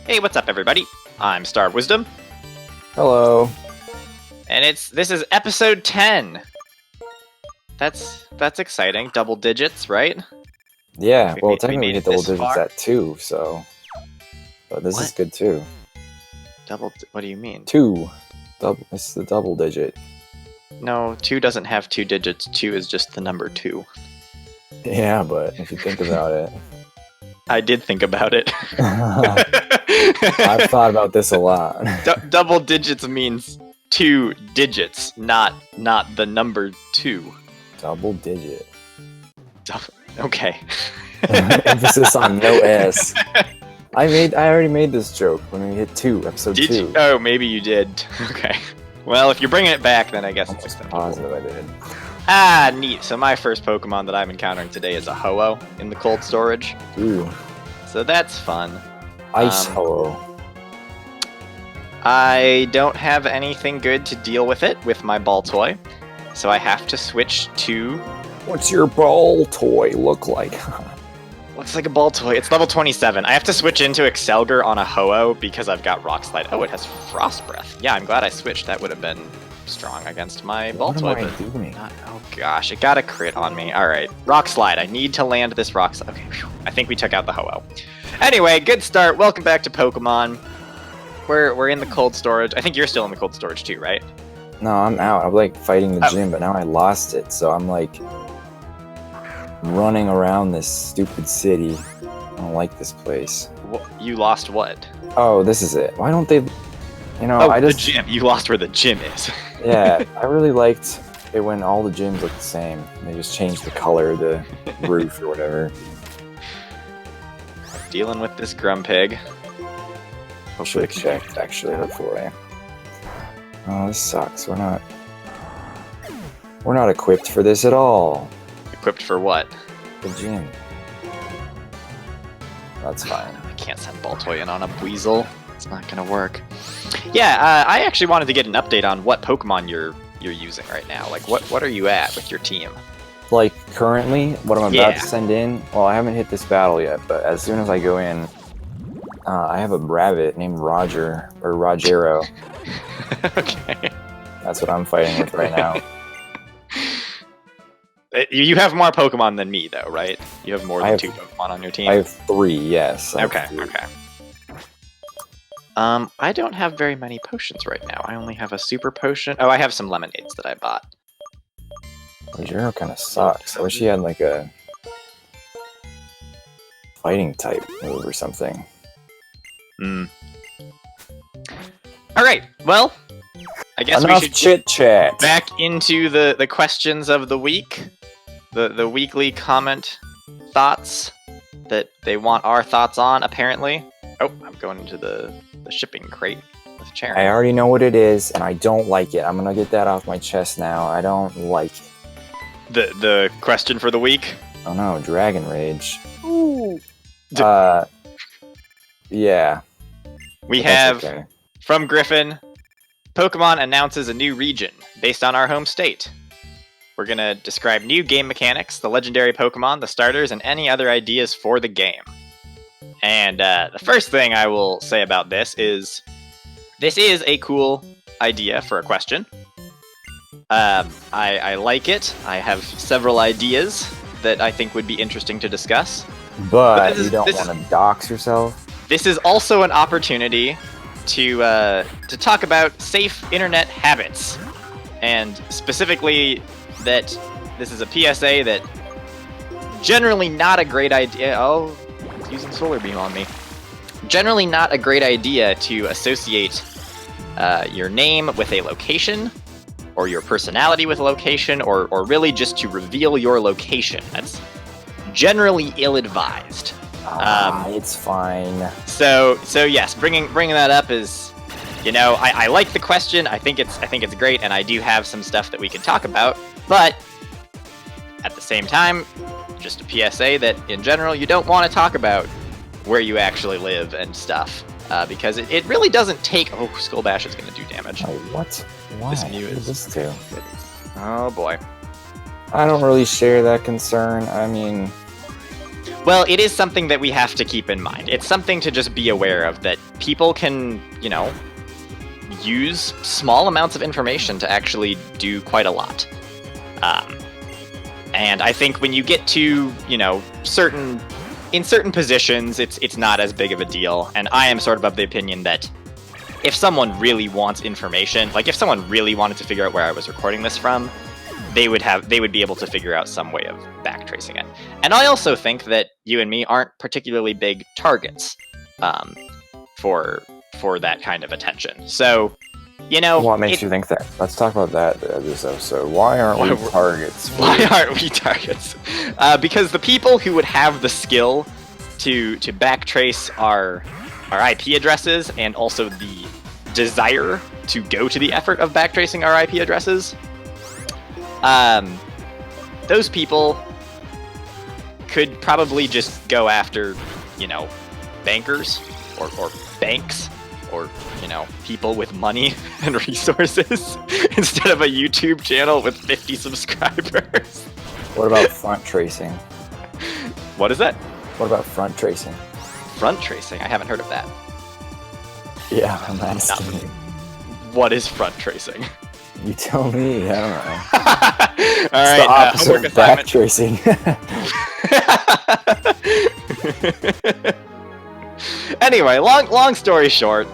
Hey, what's up, everybody? I'm StarofWisdom, Hello. and this is episode 10. That's exciting. Double digits, right? Yeah, We well, made technically we it hit double this digits far? at 2, so... But this is What? good, too. What do you mean? 2. It's the double digit. No, 2 doesn't have 2 digits. 2 is just the number 2. Yeah, but if you think about it... I did think about it. I've thought about this a lot. Double digits means 2 digits, not the number 2. Double digit. Okay. Emphasis on no S. I already made this joke when we hit 2, episode 2. Did you? Oh, maybe you did. Okay. Well, if you're bringing it back, then I guess it's Almost acceptable. positive I did. Ah, neat. So my first Pokemon that I'm encountering today is a Ho-Oh in the cold storage. Ooh. So that's fun. Ice Ho-Oh. I don't have anything good to deal with it with my ball toy, so I have to switch to... What's your ball toy look like? Looks like a ball toy. It's level 27. I have to switch into Excelgar on a Ho-Oh because I've got Rock Slide. Oh, it has Frost Breath. Yeah, I'm glad I switched. That would have been strong against my ball toy. What am I doing? Oh gosh, it got a crit on me. Alright, Rock Slide. I need to land this Rock Slide. Okay, phew. I think we took out the Ho-Oh. Anyway, good start. Welcome back to Pokemon. We're in the cold storage. I think you're still in the cold storage too, right? No, I'm out. I'm like fighting the gym, but now I lost it, so I'm like running around this stupid city. I don't like this place. You lost what? Oh, this is it. Why don't they... You know, Oh, I just... the gym. You lost where the gym is. Yeah, I really liked it when all the gyms looked the same. They just changed the color of the roof or whatever. Dealing with this Grumpig. I should have checked, actually, hopefully. Oh, this sucks. We're not equipped for this at all. Equipped for what? The gym. That's fine. I can't send Baltoy in on a Weasel. It's not gonna work. Yeah, I actually wanted to get an update on what Pokemon you're using right now. Like, what are you at with your team? Like, currently, what I'm about Yeah. to send in... Well, I haven't hit this battle yet, but as soon as I go in, I have a rabbit named Roger, or Rogero. Okay. That's what I'm fighting with right now. You have more Pokemon than me, though, right? You have more than 2 Pokemon on your team? I have 3, yes. Okay. I don't have very many potions right now. I only have a super potion. Oh, I have some lemonades that I bought. Rogero kind of sucks. I wish he had, like, a fighting type move or something. Alright, well, I guess Enough we should chit-chat! get back into the questions of the week. The weekly comment thoughts that they want our thoughts on, apparently. Oh, I'm going into the shipping crate with Charon. I already know what it is, and I don't like it. I'm gonna get that off my chest now. I don't like it. The question for the week? Oh no, Dragon Rage. Ooh. Yeah. We That's have, okay. from Griffin, Pokemon announces a new region based on our home state. We're going to describe new game mechanics, the legendary Pokemon, the starters, and any other ideas for the game. And the first thing I will say about this is a cool idea for a question. I like it. I have several ideas that I think would be interesting to discuss. But you don't want to dox yourself? This is also an opportunity to talk about safe internet habits, and specifically that this is a PSA that generally not a great idea. Oh, it's using Solar Beam on me. Generally not a great idea to associate your name with a location, or your personality with a location, or really just to reveal your location. That's generally ill-advised. It's fine. So yes, bringing that up is, you know, I like the question. I think it's great, and I do have some stuff that we can talk about. But at the same time, just a PSA that in general you don't want to talk about where you actually live and stuff, because it really doesn't take. Oh, Skull Bash is going to do damage. Oh, what? Why? This Mew What is. this do? Oh boy. I don't really share that concern. I mean, Well, it is something that we have to keep in mind. It's something to just be aware of, that people can, use small amounts of information to actually do quite a lot. And I think when you get to, certain positions, it's not as big of a deal. And I am sort of the opinion that if someone really wants information, like if someone really wanted to figure out where I was recording this from, they would be able to figure out some way of backtracing it. And I also think that you and me aren't particularly big targets for that kind of attention. So, what makes you think that? Let's talk about that this episode. Why aren't we targets? Why aren't we targets? Because the people who would have the skill to backtrace our IP addresses, and also the desire to go to the effort of backtracing our IP addresses, those people could probably just go after, bankers or banks or, people with money and resources instead of a YouTube channel with 50 subscribers. What about front tracing? What is that? What about front tracing? Front tracing? I haven't heard of that. Yeah, I'm asking you. What is front tracing? You tell me. I don't know. All it's right. The opposite of back tracing. Anyway, long story short,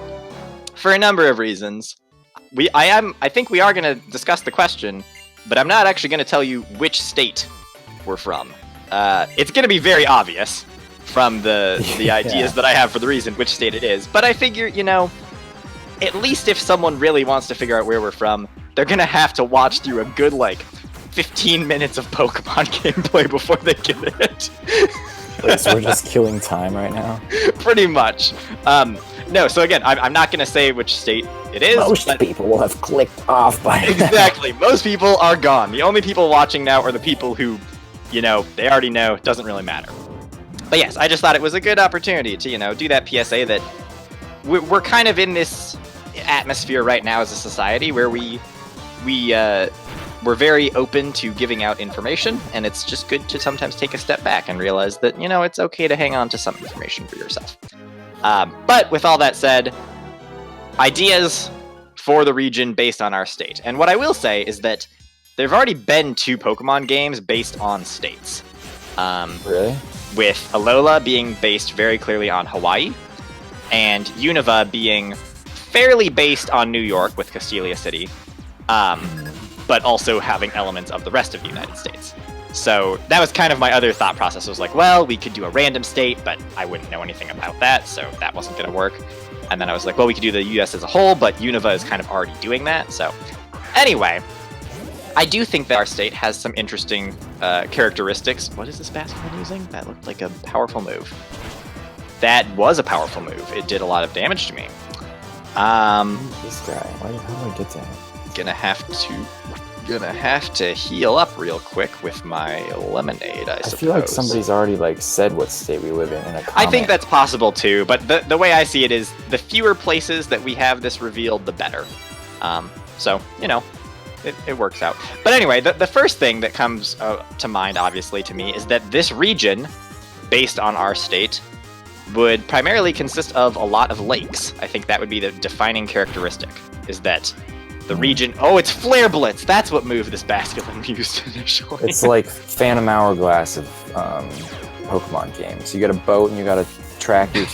for a number of reasons, I think we are going to discuss the question, but I'm not actually going to tell you which state we're from. It's going to be very obvious from the ideas that I have for the reason which state it is. But I figure, at least if someone really wants to figure out where we're from, they're going to have to watch through a good, 15 minutes of Pokemon gameplay before they get it. So we're just killing time right now? Pretty much. No, so again, I'm not going to say which state it is. Most people will have clicked off by now. Exactly. Most people are gone. The only people watching now are the people who, they already know. It doesn't really matter. But yes, I just thought it was a good opportunity to, do that PSA that we're kind of in this atmosphere right now as a society where we're very open to giving out information, and it's just good to sometimes take a step back and realize that, it's okay to hang on to some information for yourself. But with all that said, ideas for the region based on our state. And what I will say is that there have already been 2 Pokemon games based on states. Really? With Alola being based very clearly on Hawaii, and Unova being fairly based on New York with Castelia City, but also having elements of the rest of the United States. So that was kind of my other thought process. I was like, well, we could do a random state, but I wouldn't know anything about that, so that wasn't going to work. And then I was like, well, we could do the US as a whole, but Unova is kind of already doing that. So anyway, I do think that our state has some interesting characteristics. What is this basketball using? That looked like a powerful move. That was a powerful move. It did a lot of damage to me. This guy. How do I get to him? Gonna have to heal up real quick with my lemonade, I suppose. I feel like somebody's already said what state we live in a comment. I think that's possible too, but the way I see it is the fewer places that we have this revealed, the better. So, it works out. But anyway, the first thing that comes to mind, obviously, to me, is that this region, based on our state, would primarily consist of a lot of lakes. I think that would be the defining characteristic, is that the region... Oh, it's Flare Blitz! That's what move this Basculin used initially. It's like Phantom Hourglass of Pokemon games. You got a boat and you got to track your...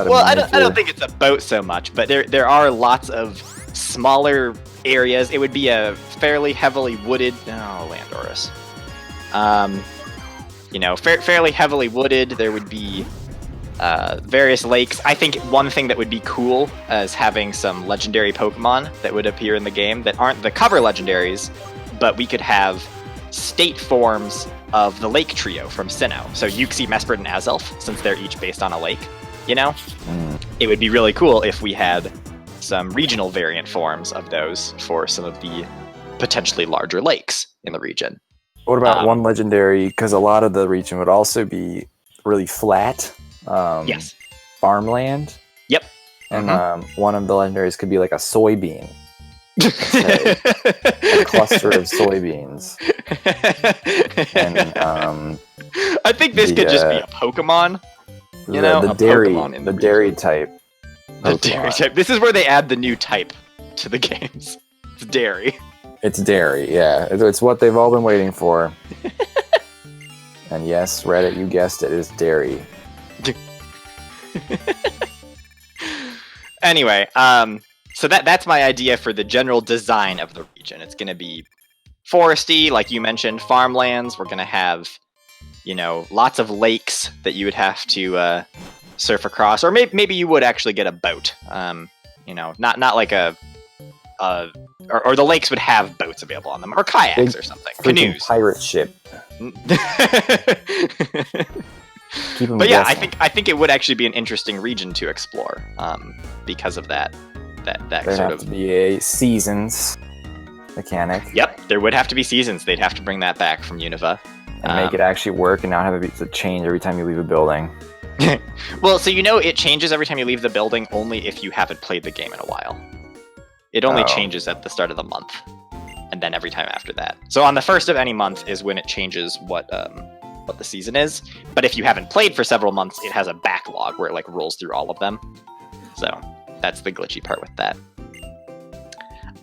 Well, I don't think it's a boat so much, but there are lots of smaller areas. It would be a fairly heavily wooded... Oh, Landorus. Fairly heavily wooded. There would be various lakes. I think one thing that would be cool is having some legendary Pokemon that would appear in the game that aren't the cover legendaries, but we could have state forms of the lake trio from Sinnoh. So Uxie, Mesprit, and Azelf, since they're each based on a lake, It would be really cool if we had some regional variant forms of those for some of the potentially larger lakes in the region. What about one legendary? Because a lot of the region would also be really flat. Yes. Farmland. Yep. And one of the legendaries could be like a soybean. A cluster of soybeans. And I think this could just be a Pokemon. You know, the a dairy, Pokemon in the dairy region. type. The dairy type. This is where they add the new type to the games. It's dairy. It's dairy, yeah. It's what they've all been waiting for. And yes, Reddit, you guessed it, is dairy. Anyway, so that's my idea for the general design of the region. It's going to be foresty, like you mentioned, farmlands. We're going to have, lots of lakes that you would have to surf across, or maybe you would actually get a boat. Not like or the lakes would have boats available on them, or kayaks or something, canoes, pirate ship. But yeah, I think it would actually be an interesting region to explore, because of that There'd sort have of. to be a seasons mechanic. Yep, there would have to be seasons. They'd have to bring that back from Unova. And make it actually work and not have it to change every time you leave a building. Well, so it changes every time you leave the building, only if you haven't played the game in a while. It only changes at the start of the month, and then every time after that. So on the first of any month is when it changes what the season is. But if you haven't played for several months, it has a backlog where it rolls through all of them. So that's the glitchy part with that.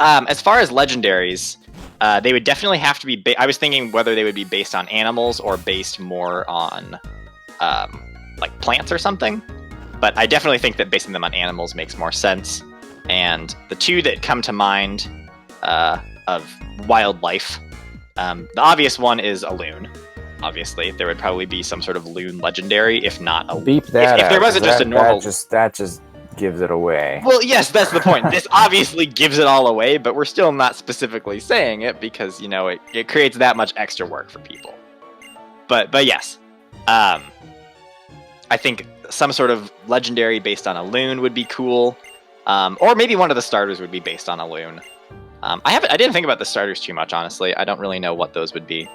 As far as legendaries, they would definitely have to be. I was thinking whether they would be based on animals or based more on like plants or something. But I definitely think that basing them on animals makes more sense. And the two that come to mind of wildlife, the obvious one is a loon. Obviously, there would probably be some sort of loon legendary, if not a. Beep that. If there wasn't just a normal. That just gives it away. Well, yes, that's the point. This obviously gives it all away, but we're still not specifically saying it because it creates that much extra work for people. But yes, I think some sort of legendary based on a loon would be cool. Or maybe one of the starters would be based on a loon. I didn't think about the starters too much, honestly. I don't really know what those would be.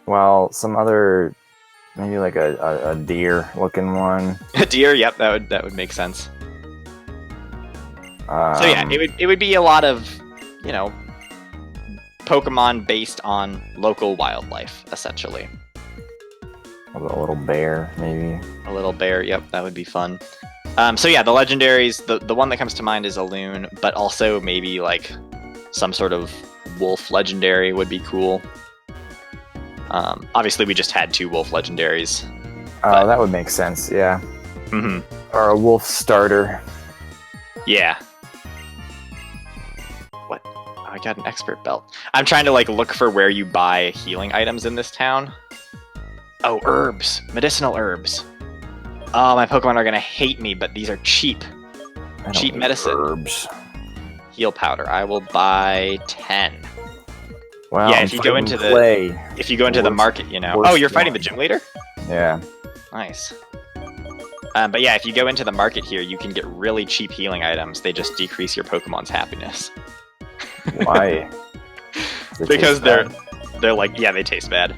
Well, some other, maybe like a deer-looking one. A deer, yep, that would make sense. So yeah, it would be a lot of, Pokemon based on local wildlife, essentially. A little bear, maybe. A little bear, yep, that would be fun. So yeah, the legendaries, the one that comes to mind is a loon, but also maybe like some sort of wolf legendary would be cool. Obviously, we just had 2 wolf legendaries. Oh, that would make sense, yeah. Mm-hmm. Or a wolf starter. Yeah. What? Oh, I got an expert belt. I'm trying to look for where you buy healing items in this town. Oh, herbs. Medicinal herbs. Oh, my Pokemon are gonna hate me, but these are cheap. Cheap medicine. Herbs. Heal powder. I will buy 10. Well, yeah, if you go into the market, Oh, you're fighting the gym leader? Yeah. Nice. But yeah, if you go into the market here, you can get really cheap healing items. They just decrease your Pokemon's happiness. Why? Because they're they taste bad.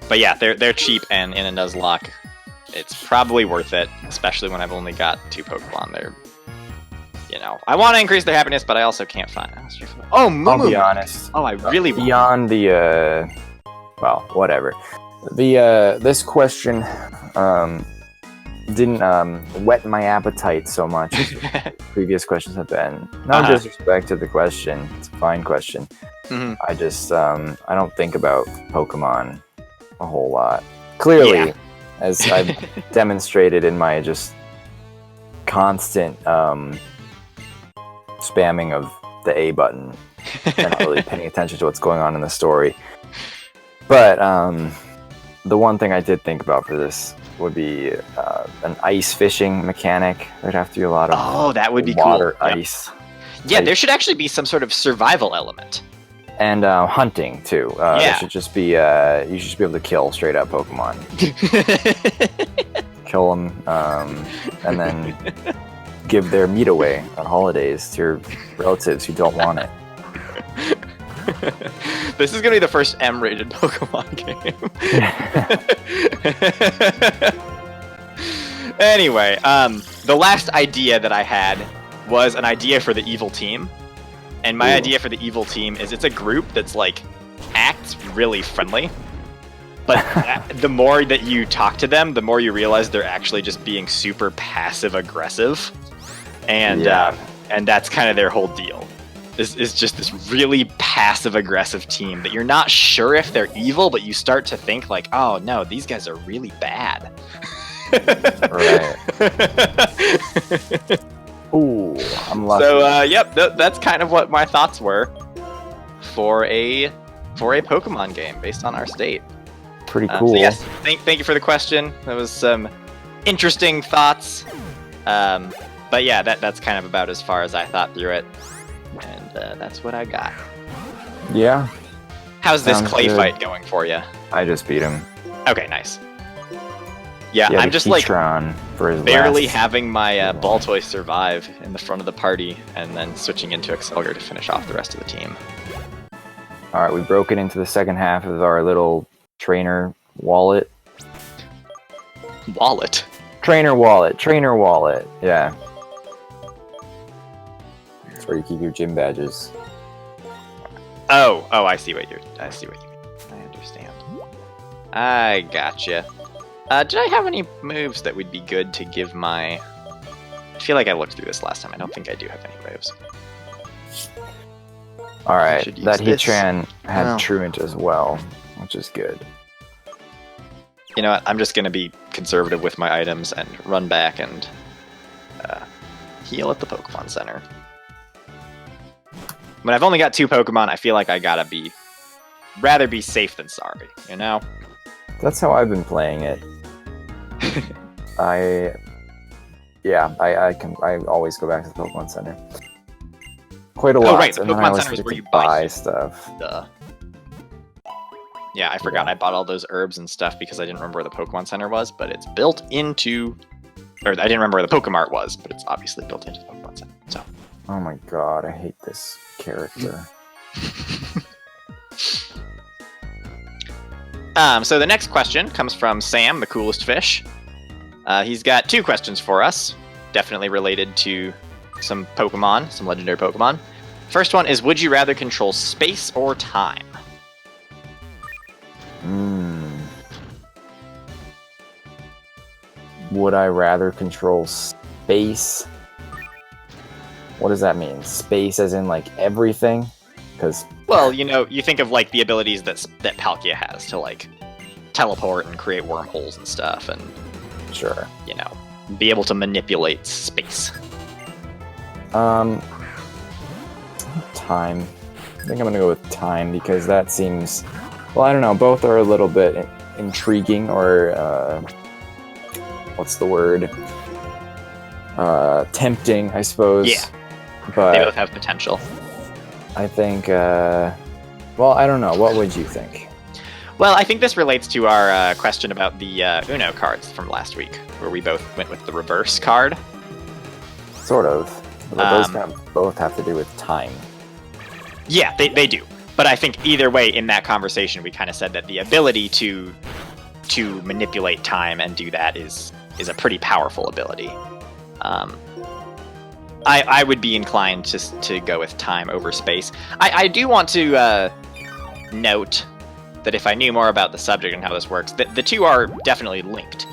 But yeah, they're cheap, and in a Nuzlocke, it's probably worth it, especially when I've only got 2 Pokemon. They're, I want to increase their happiness, but I also can't find. Oh, Moo! I'll be honest. Oh, I really beyond the well, whatever. This question didn't whet my appetite so much as previous questions have been. No disrespect to the question; it's a fine question. Mm-hmm. I just I don't think about Pokemon a whole lot. Clearly, as I've demonstrated in my just constant spamming of the A button and not really paying attention to what's going on in the story. But the one thing I did think about for this would be an ice fishing mechanic. There'd have to be a lot of that would be water, cool. ice. Yeah, there should actually be some sort of survival element. And hunting too. There should just be you should just be able to kill straight up Pokemon. Kill them, and then give their meat away on holidays to your relatives who don't want it. This is gonna be the first M-rated Pokemon game. Anyway, the last idea that I had was an idea for the evil team. And my Ooh. idea for the evil team is it's a group that's like acts really friendly, but the more that you talk to them, the more you realize they're actually just being super passive aggressive, and that's kind of their whole deal. Is just this really passive aggressive team that you're not sure if they're evil, but you start to think like, oh no, these guys are really bad. Right. Ooh, I'm lucky. So yep, that's kind of what my thoughts were for a Pokemon game based on our state. Pretty cool. So yes, thank you for the question. That was some interesting thoughts. But yeah, that's kind of about as far as I thought through it, and that's what I got. Yeah. How's this Sounds clay good. fight going for you? I just beat him. Okay, nice. Yeah, He had I'm a just like Keytron for his barely last- having my ball toy survive in the front of the party, and then switching into Excelgar to finish off the rest of the team. All right, we broke it into the second half of our little trainer wallet. Wallet. Trainer wallet. Yeah. That's where you keep your gym badges. Oh, I see what you mean. I understand. I gotcha. Did I have any moves that would be good to give my... I feel like I looked through this last time. I don't think I do have any moves. All right, should use that this. Heatran had Oh. Truant as well, which is good. You know what? I'm just going to be conservative with my items and run back and heal at the Pokemon Center. When I've only got 2 Pokemon, I feel like I gotta rather be safe than sorry, you know? That's how I've been playing it. I always go back to the Pokemon Center. Quite a lot. Right, the and then I Pokemon always Center is forget where to you buy buy stuff. stuff. Duh. Yeah, I forgot I bought all those herbs and stuff because I didn't remember where the Pokemon Center was, but it's built into... Or I didn't remember where the Pokemart was, but it's obviously built into the Pokemon Center, so... Oh my god, I hate this character. So the next question comes from Sam, the coolest fish. He's got 2 questions for us, definitely related to some Pokemon, some legendary Pokemon. First one is, would you rather control space or time? Would I rather control space? What does that mean? Space as in like everything? Because Well, you know, you think of like the abilities that Palkia has to like teleport and create wormholes and stuff, and sure. you know, be able to manipulate space. Time. I think I'm gonna go with time because that seems, well, I don't know. Both are a little bit intriguing, or what's the word? Tempting, I suppose. Yeah. But They both have potential. I think. Well, I don't know. What would you think? Well, I think this relates to our question about the Uno cards from last week, where we both went with the reverse card. Sort of. But those both have to do with time. Yeah, they do. But I think either way, in that conversation, we kind of said that the ability to manipulate time and do that is a pretty powerful ability. I would be inclined to go with time over space. I do want to note that if I knew more about the subject and how this works, the two are definitely linked.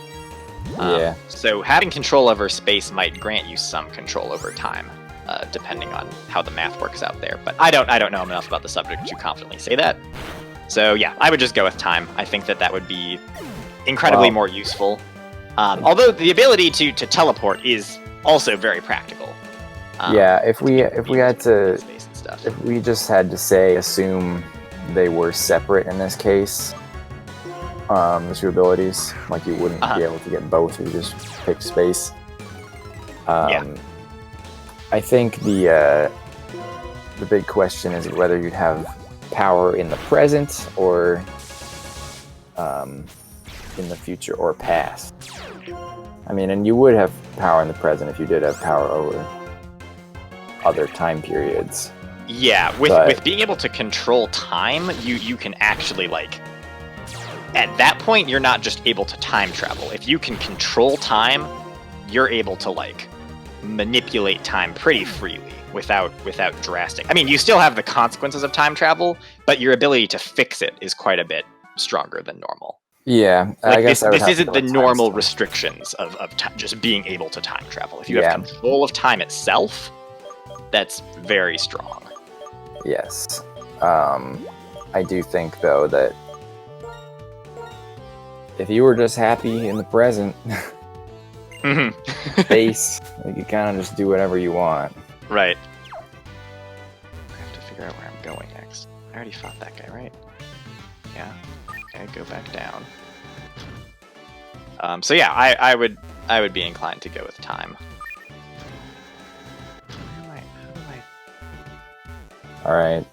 Yeah. So having control over space might grant you some control over time, depending on how the math works out there. But I don't know enough about the subject to confidently say that. So yeah, I would just go with time. I think that would be incredibly more useful. Although the ability to teleport is also very practical. Yeah, if we had to, space and stuff. if we just had to assume they were separate in this case, the 2 abilities, like you wouldn't be able to get both if you just pick space. Yeah. I think the big question is whether you'd have power in the present or in the future or past. I mean, and you would have power in the present if you did have power over other time periods. Yeah, with being able to control time, you can actually, like, at that point, you're not just able to time travel. If you can control time, you're able to, like, manipulate time pretty freely. without drastic. I mean, you still have the consequences of time travel, but your ability to fix it is quite a bit stronger than normal. Yeah, Like I guess this isn't go the with normal time. restrictions of just being able to time travel. If you have control of time itself, that's very strong. Yes. I do think, though, that if you were just happy in the present space, you could kind of just do whatever you want. Right. I have to figure out where I'm going next. I already fought that guy, right? Yeah. Okay, go back down. So yeah, I would be inclined to go with time. How do I... All right.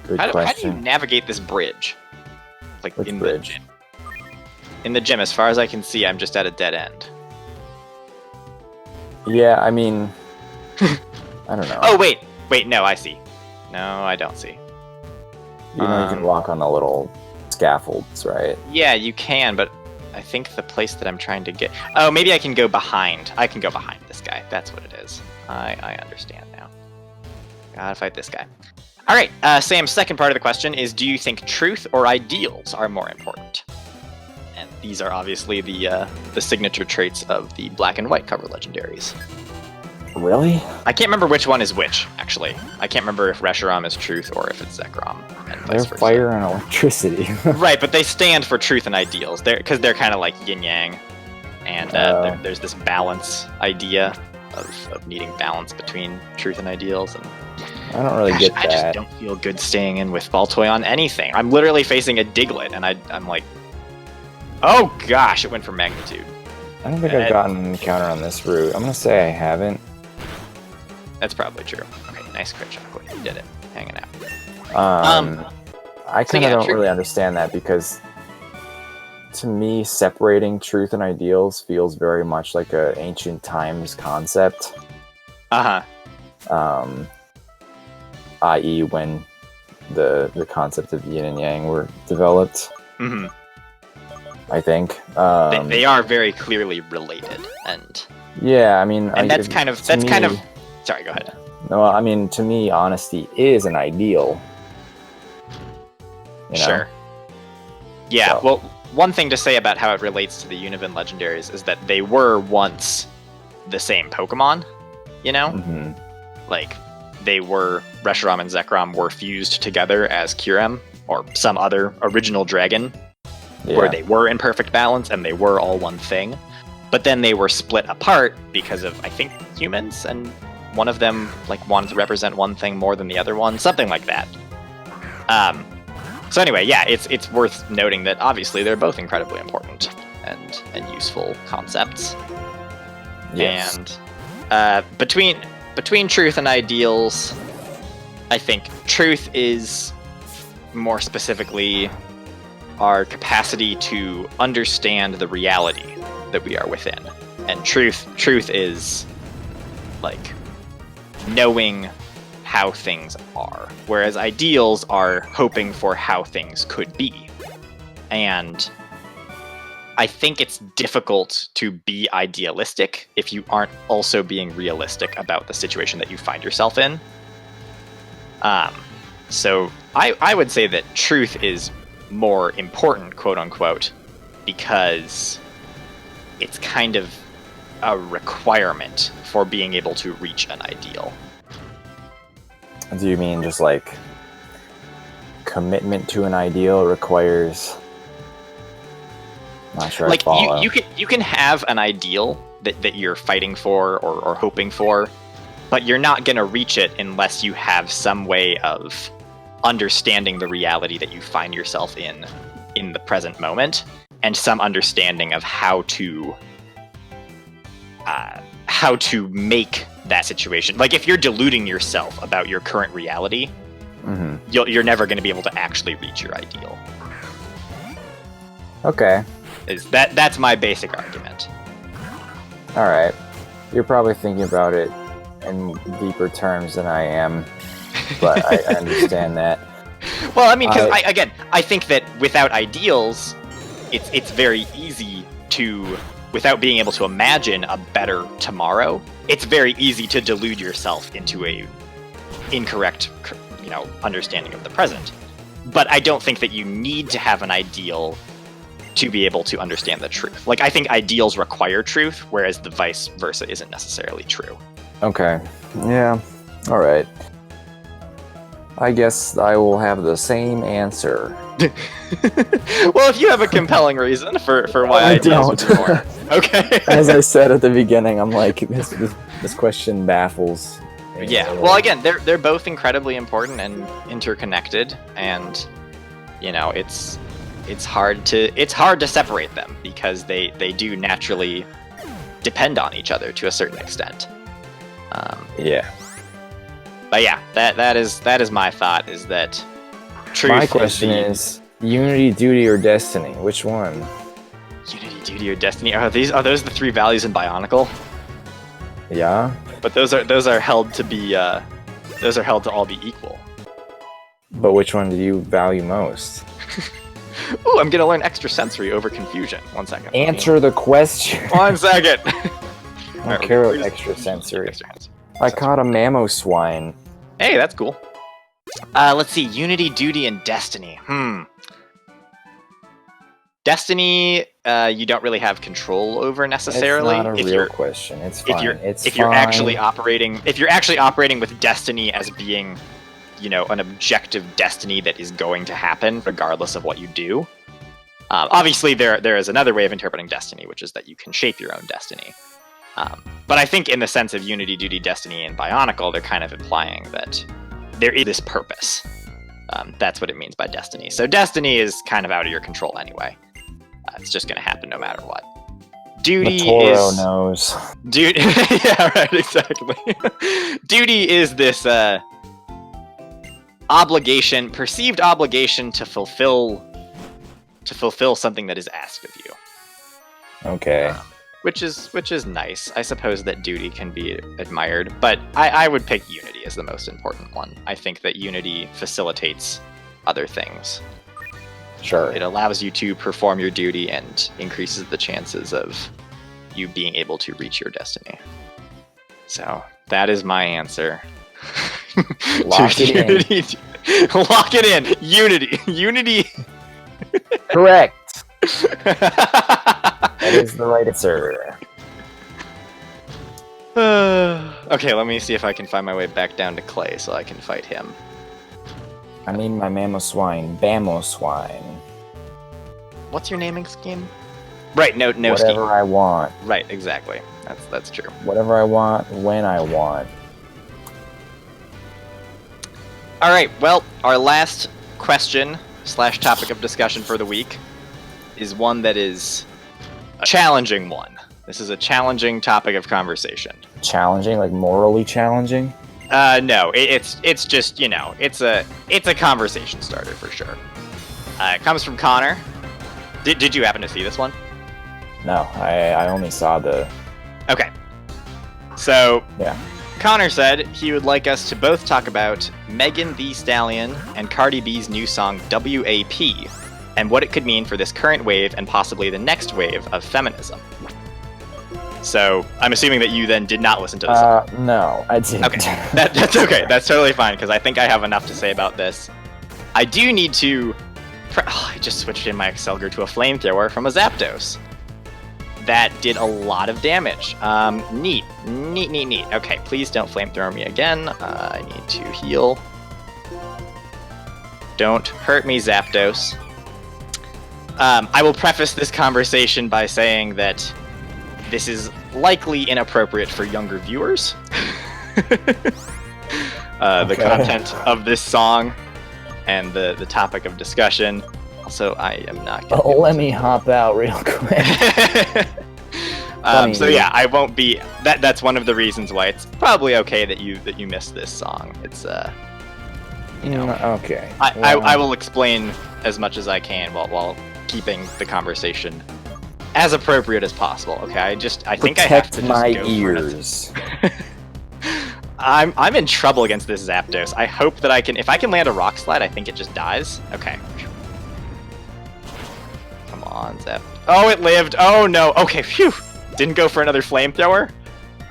Good How do question. you navigate this bridge? Like Which in bridge? the gym. In the gym, as far as I can see, I'm just at a dead end. Yeah, I mean, I don't know. Oh wait, no, I see. No, I don't see. You know, you can walk on the little scaffolds, right? Yeah, you can, but I think the place that I'm trying to get... Oh, maybe I can go behind. I can go behind this guy. That's what it is. I understand now. Gotta fight this guy. All right, Sam's second part of the question is, do you think truth or ideals are more important? And these are obviously the signature traits of the black and white cover legendaries. Really? I can't remember which one is which, actually. I can't remember if Reshiram is truth or if it's Zekrom, and They're vice versa. fire and electricity. Right, but they stand for truth and ideals. Because they're kind of like yin-yang. And there's this balance idea of needing balance between truth and ideals. And I don't really get that. I just don't feel good staying in with Baltoy on anything. I'm literally facing a Diglett, and I'm like, oh gosh, it went for magnitude. I don't think I've gotten an encounter on this route. I'm gonna say I haven't. That's probably true. Okay, nice crit shot. You did it. Hanging out. I kind of don't really understand that, because to me, separating truth and ideals feels very much like a ancient times concept. I.e., when the concept of yin and yang were developed. Mm-hmm. I think they are very clearly related, and yeah, I mean, and that's kind of. Sorry, go ahead. No, I mean, to me, honesty is an ideal. You know? Sure. Yeah. So. Well, one thing to say about how it relates to the Univin legendaries is that they were once the same Pokemon. You know, like they were Reshiram and Zekrom were fused together as Kyurem or some other original dragon. Yeah. Where they were in perfect balance and they were all one thing. But then they were split apart because of, I think, humans, and one of them wanted to represent one thing more than the other one, something like that. So anyway, yeah, it's worth noting that obviously they're both incredibly important and useful concepts. Yes. And between truth and ideals, I think truth is more specifically our capacity to understand the reality that we are within. And truth is like knowing how things are, whereas ideals are hoping for how things could be. And I think it's difficult to be idealistic if you aren't also being realistic about the situation that you find yourself in. So I would say that truth is more important, quote unquote, because it's kind of a requirement for being able to reach an ideal. Do you mean just like commitment to an ideal requires? Not sure. Like you can have an ideal that you're fighting for or hoping for, but you're not gonna reach it unless you have some way of understanding the reality that you find yourself in the present moment, and some understanding of how to make that situation. Like if you're deluding yourself about your current reality, you're never going to be able to actually reach your ideal. Okay. That's my basic argument. All right. You're probably thinking about it in deeper terms than I am, but I understand that. Well, I mean, because I think that without ideals, it's very easy to, without being able to imagine a better tomorrow, it's very easy to delude yourself into incorrect, understanding of the present. But I don't think that you need to have an ideal to be able to understand the truth. Like, I think ideals require truth, whereas the vice versa isn't necessarily true. Okay. Yeah. All right. I guess I will have the same answer. Well, if you have a compelling reason for why I ideals would be don't. more. Okay. As I said at the beginning, I'm like, this question baffles me. Yeah. Well, again, they're both incredibly important and interconnected, and it's hard to separate them because they do naturally depend on each other to a certain extent. Yeah. But yeah, that is my thought, is that truth. My question is unity, duty, or destiny? Which one? Unity, duty, or destiny? Are those the three values in Bionicle? Yeah. But those are held to all be equal. But which one do you value most? Ooh, I'm gonna learn extrasensory over confusion. 1 second. Answer the question. 1 second. I don't care about extrasensory. I caught a Mamoswine. Hey, that's cool. Let's see. Unity, duty, and destiny. Destiny, you don't really have control over necessarily. It's not a real question. It's fine. If you're actually operating with destiny as being, an objective destiny that is going to happen regardless of what you do. Obviously, there is another way of interpreting destiny, which is that you can shape your own destiny. But I think in the sense of unity, duty, destiny, and Bionicle, they're kind of implying that there is this purpose. That's what it means by destiny. So destiny is kind of out of your control anyway. It's just going to happen no matter what. Duty Toro is... knows. Duty... yeah, right, exactly. Duty is this perceived obligation to fulfill something that is asked of you. Okay. Which is nice. I suppose that duty can be admired, but I would pick unity as the most important one. I think that unity facilitates other things. Sure. It allows you to perform your duty and increases the chances of you being able to reach your destiny. So that is my answer. Lock it in. Lock it in. Unity. Unity. Correct. That is the right answer. Okay, let me see if I can find my way back down to Clay so I can fight him. I need my Mamoswine. Bamoswine. What's your naming scheme? Right, no scheme. Whatever I want. Right, exactly. That's true. Whatever I want, when I want. Alright, well, our last question / topic of discussion for the week is one that is a challenging one. This is a challenging topic of conversation. Challenging? Like morally challenging? No, it's just, it's a conversation starter for sure. It comes from Connor. Did you happen to see this one? No, I only saw the... Okay. So, yeah. Connor said he would like us to both talk about Megan Thee Stallion and Cardi B's new song WAP, and what it could mean for this current wave and possibly the next wave of feminism. So, I'm assuming that you then did not listen to this. No, I didn't. Okay, that's okay. That's totally fine, because I think I have enough to say about this. I do need to... I just switched in my Excelgar to a Flamethrower from a Zapdos. That did a lot of damage. Neat. Okay, please don't Flamethrower me again. I need to heal. Don't hurt me, Zapdos. I will preface this conversation by saying that this is likely inappropriate for younger viewers. The content of this song and the topic of discussion. Also, I am not gonna let me hop out real quick. So yeah, I won't be. That's one of the reasons why it's probably okay that you missed this song. It's okay. I will explain as much as I can while keeping the conversation as appropriate as possible. Okay, I think I have to just my go ears. I'm in trouble against this Zapdos. I hope that if I can land a Rock Slide, I think it just dies. Okay. Come on, Zap. Oh, it lived. Oh no. Okay, phew. Didn't go for another Flamethrower.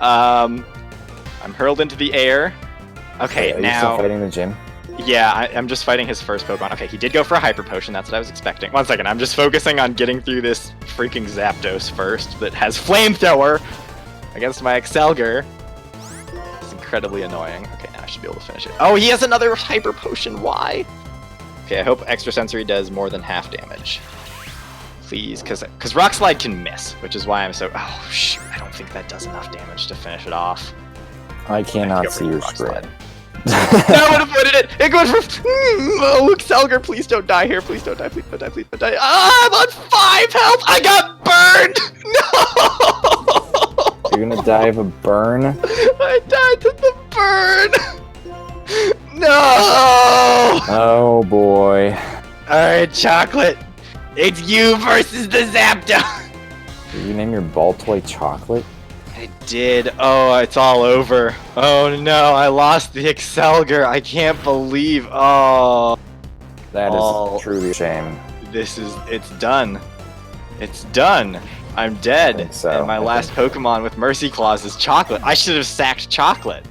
I'm hurled into the air. Okay, Are you now... still fighting the gym? Yeah, I'm just fighting his first Pokemon. Okay, he did go for a Hyper Potion. That's what I was expecting. 1 second, I'm just focusing on getting through this freaking Zapdos first that has Flamethrower against my Excelgar. It's incredibly annoying. Okay, now I should be able to finish it. Oh, he has another Hyper Potion. Why? Okay, I hope Extrasensory does more than half damage. Please, because Rock Slide can miss, which is why I'm so... Oh, shoot, I don't think that does enough damage to finish it off. I cannot see your screen. No, I would have avoided it! It goes for... Oh, Excelgar, please don't die here. Please don't die, please don't die, please don't die. Ah, I'm on 5 health! I got burned! No! You're gonna die of a burn? I died to the burn! No! Oh boy. Alright, Chocolate. It's you versus the Zapdos! Did you name your ball toy Chocolate? I did. Oh, it's all over. Oh no, I lost the Excelgar. I can't believe. Oh. That is truly a shame. It's done. It's done. I'm dead. And my last Pokemon with Mercy Claws is Chocolate. I should have sacked Chocolate.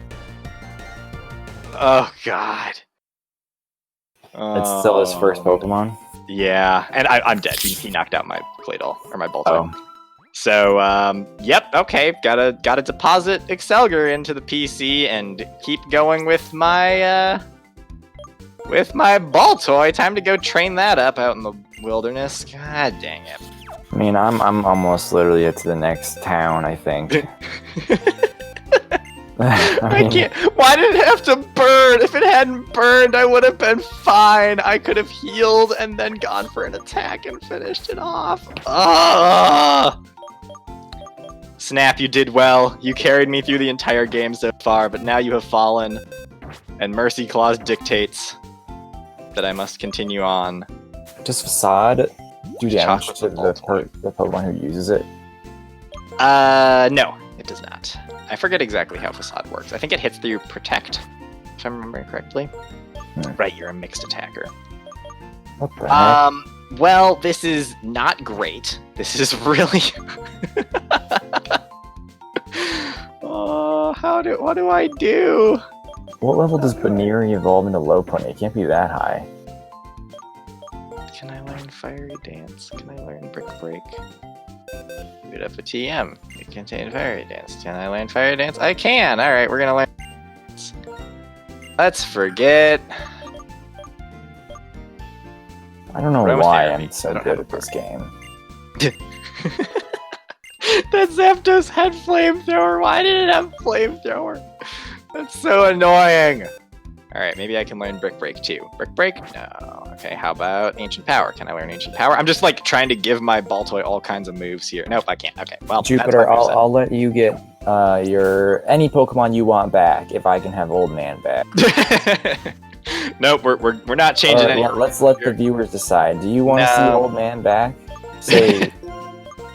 Oh god. It's still his first Pokemon? Yeah, and I'm dead. He knocked out my Claydol, or my Baltoy. So, yep, okay, gotta deposit Excelgar into the PC and keep going with my Baltoy. Time to go train that up out in the wilderness. God dang it. I mean, I'm almost literally to the next town, I think. I can't. Why did it have to burn? If it hadn't burned, I would have been fine. I could have healed and then gone for an attack and finished it off. Snap, you did well. You carried me through the entire game so far, but now you have fallen, and Mercy Clause dictates that I must continue on. Does Facade do damage to the Pokemon who uses it? No, it does not. I forget exactly how Facade works. I think it hits through Protect, if I'm remembering correctly. Right, you're a mixed attacker. What the heck? Well, this is not great. This is really... Oh, what do I do? What level does Baneri evolve into Lopunny? It can't be that high. Can I learn Fiery Dance? Can I learn Brick Break? Boot up a TM. It contains Fiery Dance. Can I learn Fiery Dance? I can! Alright, we're gonna learn... Let's forget... I don't know why I'm so good at this game. That Zapdos had Flamethrower. Why did it have Flamethrower? That's so annoying. Alright, maybe I can learn Brick Break too. Brick Break? No. Okay, how about Ancient Power? Can I learn Ancient Power? I'm just like trying to give my Baltoy all kinds of moves here. Nope, I can't. Okay, well, Jupiter, I'll let you get any Pokemon you want back if I can have Old Man back. Nope, we're not changing any. Let's let the viewers decide. Do you want to see Old Man back? Say,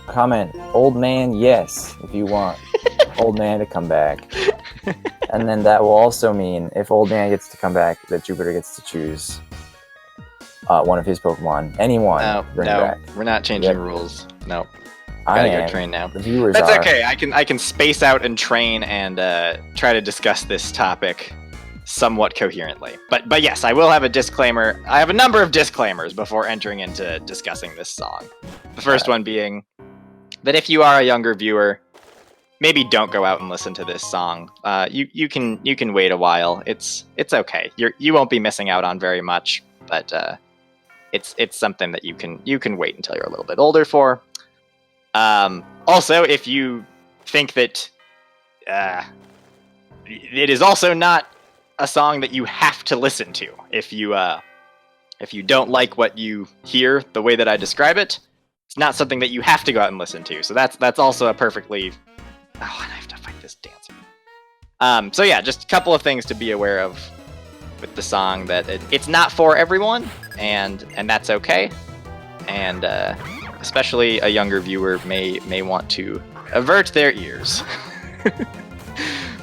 comment, Old Man, yes, if you want Old Man to come back. And then that will also mean, if Old Man gets to come back, that Jupiter gets to choose one of his Pokemon. Anyone. No, back. We're not changing rules. Nope. I gotta go train now. The viewers That's are. okay. I can space out and train and try to discuss this topic somewhat coherently. But yes, I will have a disclaimer. I have a number of disclaimers before entering into discussing this song. The first one being that if you are a younger viewer, maybe don't go out and listen to this song. You can wait a while. It's okay. You won't be missing out on very much, but it's something that you can wait until you're a little bit older for. Also, if you think that it is also not a song that you have to listen to, if you don't like what you hear the way that I describe it, it's not something that you have to go out and listen to. So that's also a perfectly... Oh, and I have to fight this dancer. So yeah, just a couple of things to be aware of with the song, that it's not for everyone, and that's okay. And especially a younger viewer may want to avert their ears.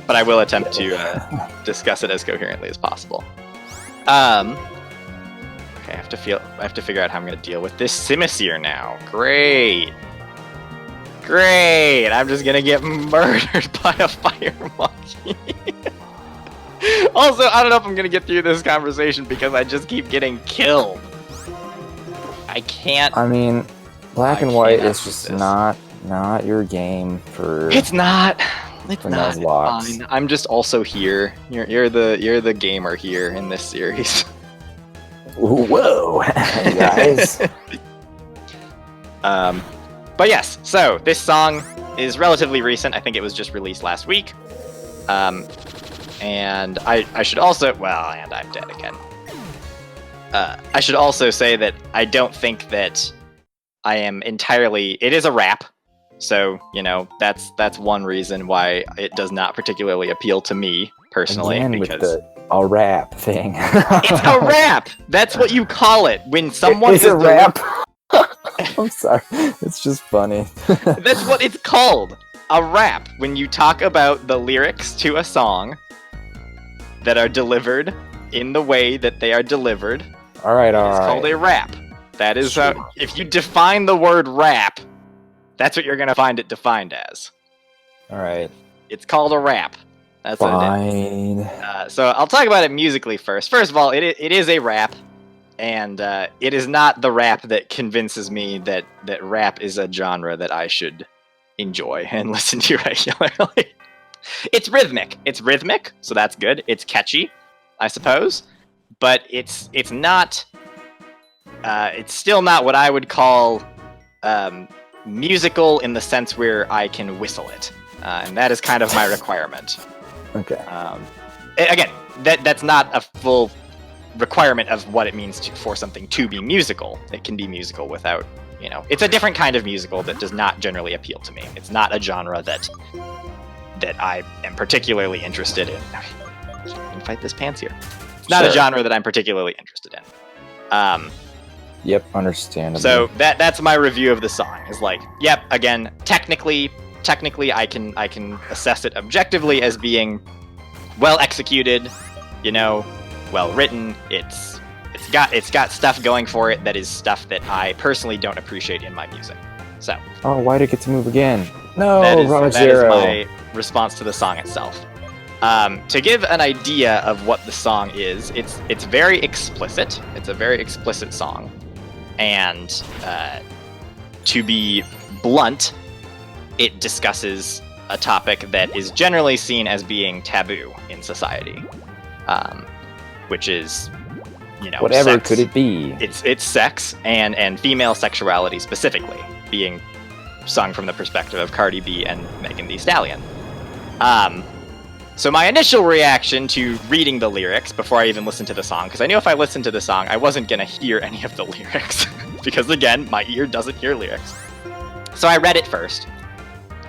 But I will attempt to discuss it as coherently as possible. Okay, I have to figure out how I'm going to deal with this Simisear now. Great. I'm just going to get murdered by a fire monkey. Also, I don't know if I'm gonna get through this conversation because I just keep getting killed. I can't. I mean, black I and white cannot is do just this. not your game for. It's not. It's For not. It's Nuzlocke. fine. I'm just also here. You're the gamer here in this series. Whoa, guys. But yes, so this song is relatively recent. I think it was just released last week. And I should also, and I'm dead again. I should also say that I don't think that I am entirely, it is a rap. So, that's one reason why it does not particularly appeal to me personally. Again, because with a rap thing. it's a rap! That's what you call it when someone It's a rap. I'm sorry. It's just funny. That's what it's called. A rap. When you talk about the lyrics to a song that are delivered in the way that they are delivered, All right. it's called a rap. That is Sure. how, if you define the word rap, that's what you're going to find it defined as. All right. It's called a rap. That's what it is. Fine. So I'll talk about it musically first. First of all, it is a rap. And it is not the rap that convinces me that rap is a genre that I should enjoy and listen to regularly. It's rhythmic, so that's good. It's catchy, I suppose, but it's not. It's still not what I would call musical in the sense where I can whistle it, and that is kind of my requirement. Okay. Again, that's not a full requirement of what it means for something to be musical. It can be musical without, it's a different kind of musical that does not generally appeal to me. It's not a genre that I am particularly interested in. I can fight this pants here. It's not a genre that I'm particularly interested in. Yep, understandable. So that's my review of the song. Is like, yep, again, technically I can assess it objectively as being well executed, well written. It's got stuff going for it that is stuff that I personally don't appreciate in my music. So oh, why did it get to move again? No, that is Roger. my response to the song itself. To give an idea of what the song is, it's very explicit. It's a very explicit song, and to be blunt, it discusses a topic that is generally seen as being taboo in society. Which is, whatever sex. could it be? It's sex and female sexuality specifically, being sung from the perspective of Cardi B and Megan Thee Stallion. So my initial reaction to reading the lyrics before I even listened to the song, because I knew if I listened to the song, I wasn't gonna hear any of the lyrics, because again, my ear doesn't hear lyrics. So I read it first,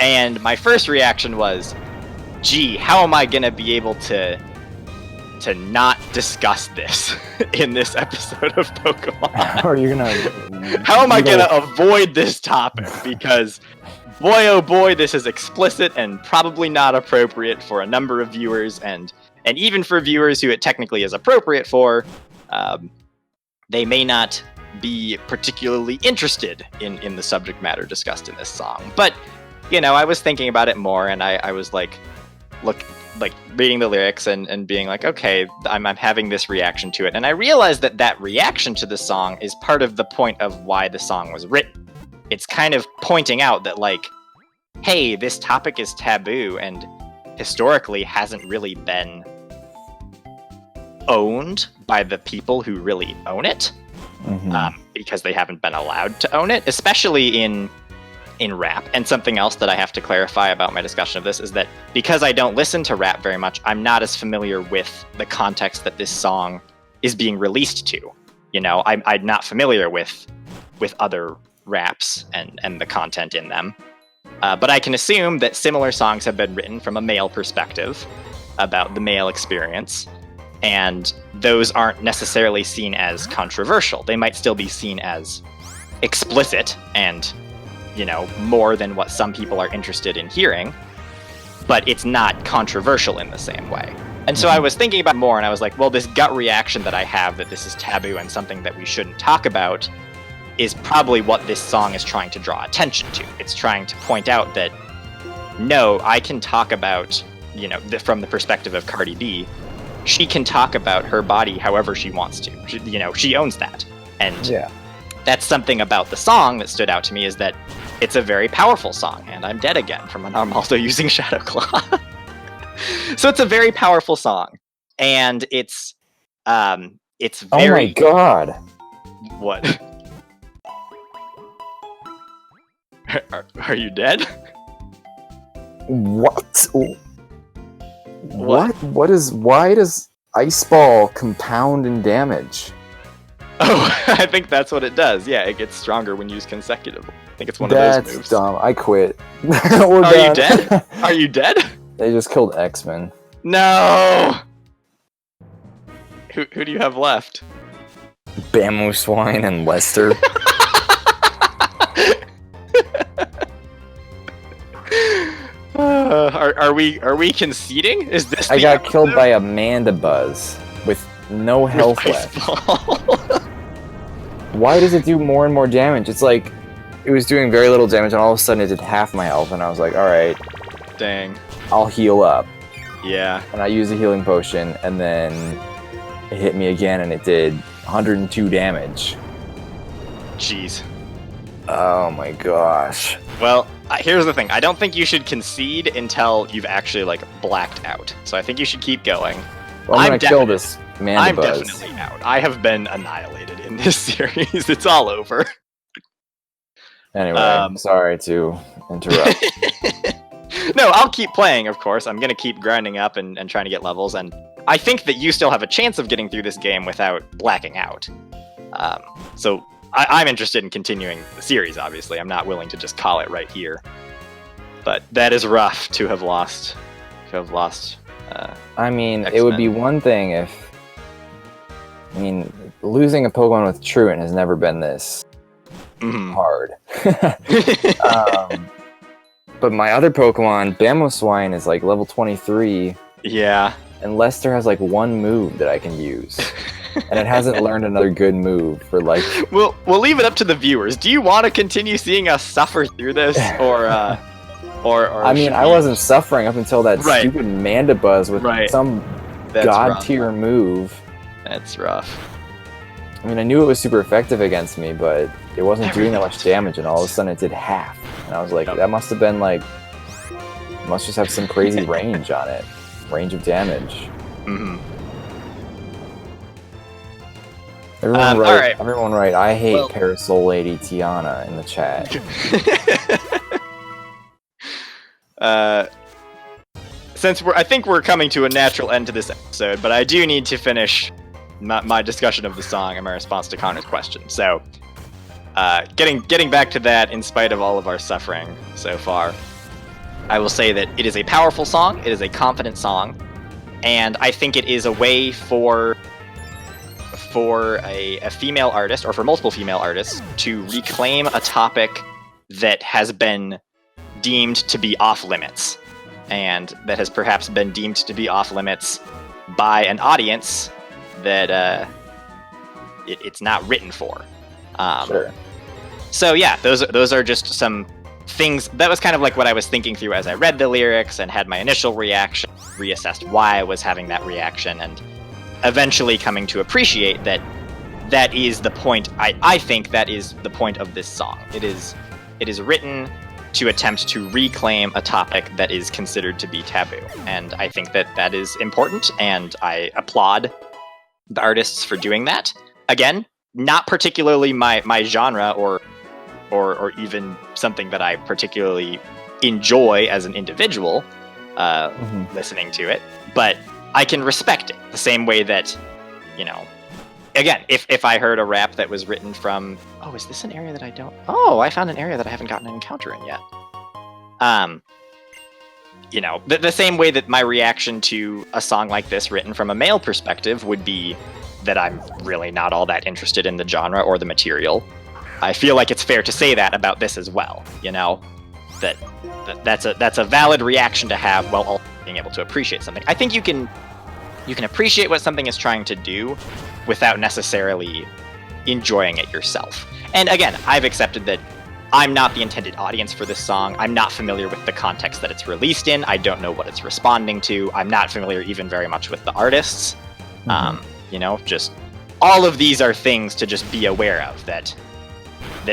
and my first reaction was, gee, how am I gonna be able to not discuss this in this episode of Pokemon? Or you're gonna? How am I gonna avoid this topic? Because boy, oh boy, this is explicit and probably not appropriate for a number of viewers, and even for viewers who it technically is appropriate for, they may not be particularly interested in the subject matter discussed in this song. But, I was thinking about it more, and I was like reading the lyrics and being like, okay, I'm having this reaction to it. And I realized that reaction to the song is part of the point of why the song was written. It's kind of pointing out that, like, hey, this topic is taboo and historically hasn't really been owned by the people who really own it, because they haven't been allowed to own it, especially in rap. And something else that I have to clarify about my discussion of this is that because I don't listen to rap very much, I'm not as familiar with the context that this song is being released to. I'm not familiar with other raps and the content in them. But I can assume that similar songs have been written from a male perspective about the male experience, and those aren't necessarily seen as controversial. They might still be seen as explicit and more than what some people are interested in hearing, but it's not controversial in the same way. And so I was thinking about it more, and I was like, well, this gut reaction that I have that this is taboo and something that we shouldn't talk about is probably what this song is trying to draw attention to. It's trying to point out that, no, I can talk about, from the perspective of Cardi B, she can talk about her body however she wants to. She owns that. And Yeah. that's something about the song that stood out to me, is that it's a very powerful song. And I'm dead again from when I'm also using Shadow Claw. So it's a very powerful song, and it's very. Oh my god! What? Are you dead? What? What is? Why does Ice Ball compound in damage? Oh, I think that's what it does. Yeah, it gets stronger when used consecutively. I think it's one of those moves. That's dumb. I quit. Are you dead? Are you dead? They just killed X-Men. No! Who do you have left? Bamboo Swine and Lester. Are we conceding? Is this? I got killed by a Mandibuzz with no health left. Why does it do more and more damage? It's like it was doing very little damage, and all of a sudden it did half my health, and I was like, all right, dang, I'll heal up. Yeah. And I used a healing potion, and then it hit me again, and it did 102 damage. Jeez. Oh my gosh. Well, here's the thing. I don't think you should concede until you've actually, blacked out. So I think you should keep going. Well, I'm gonna kill this Mandibuzz. I'm definitely out. I have been annihilated in this series. It's all over. Anyway, sorry to interrupt. No, I'll keep playing, of course. I'm going to keep grinding up and trying to get levels, and I think that you still have a chance of getting through this game without blacking out. So I'm interested in continuing the series, obviously. I'm not willing to just call it right here. But that is rough to have lost. I mean, X-Men. it would be one thing if... losing a Pokemon with Truant has never been this hard. But my other Pokemon, Bamboswine, is level 23. Yeah. And Lester has one move that I can use. And it hasn't learned another good move for We'll leave it up to the viewers. Do you want to continue seeing us suffer through this, or I mean, I wasn't suffering up until that stupid Mandibuzz with some god tier move. That's rough. I mean, I knew it was super effective against me, but it wasn't doing that much damage, and all of a sudden it did half. And I was like, that must have been must just have some crazy range on it. Range of damage. Mm-hmm. Everyone right. I hate Parasol Lady Tiana in the chat. Since I think we're coming to a natural end to this episode, but I do need to finish my discussion of the song and my response to Connor's question. So, getting back to that, in spite of all of our suffering so far, I will say that it is a powerful song. It is a confident song, and I think it is a way for a female artist, or for multiple female artists, to reclaim a topic that has been deemed to be off limits, and that has perhaps been deemed to be off limits by an audience that it's not written for. Sure. So yeah, those are just some things. That was kind of what I was thinking through as I read the lyrics and had my initial reaction, reassessed why I was having that reaction, and eventually coming to appreciate that is the point. I think that is the point of this song. It is written to attempt to reclaim a topic that is considered to be taboo, and I think that is important, and I applaud the artists for doing that. Again, not particularly my genre or even something that I particularly enjoy as an individual, listening to it, but I can respect it the same way that, again, if I heard a rap that was written from, is this an area that I found an area that I haven't gotten an encounter in yet. The same way that my reaction to a song like this written from a male perspective would be that I'm really not all that interested in the genre or the material. I feel like it's fair to say that about this as well, that's a valid reaction to have while also being able to appreciate something. I think you can appreciate what something is trying to do without necessarily enjoying it yourself. And again, I've accepted that I'm not the intended audience for this song. I'm not familiar with the context that it's released in. I don't know what it's responding to. I'm not familiar even very much with the artists. You know, just all of these are things to just be aware of, that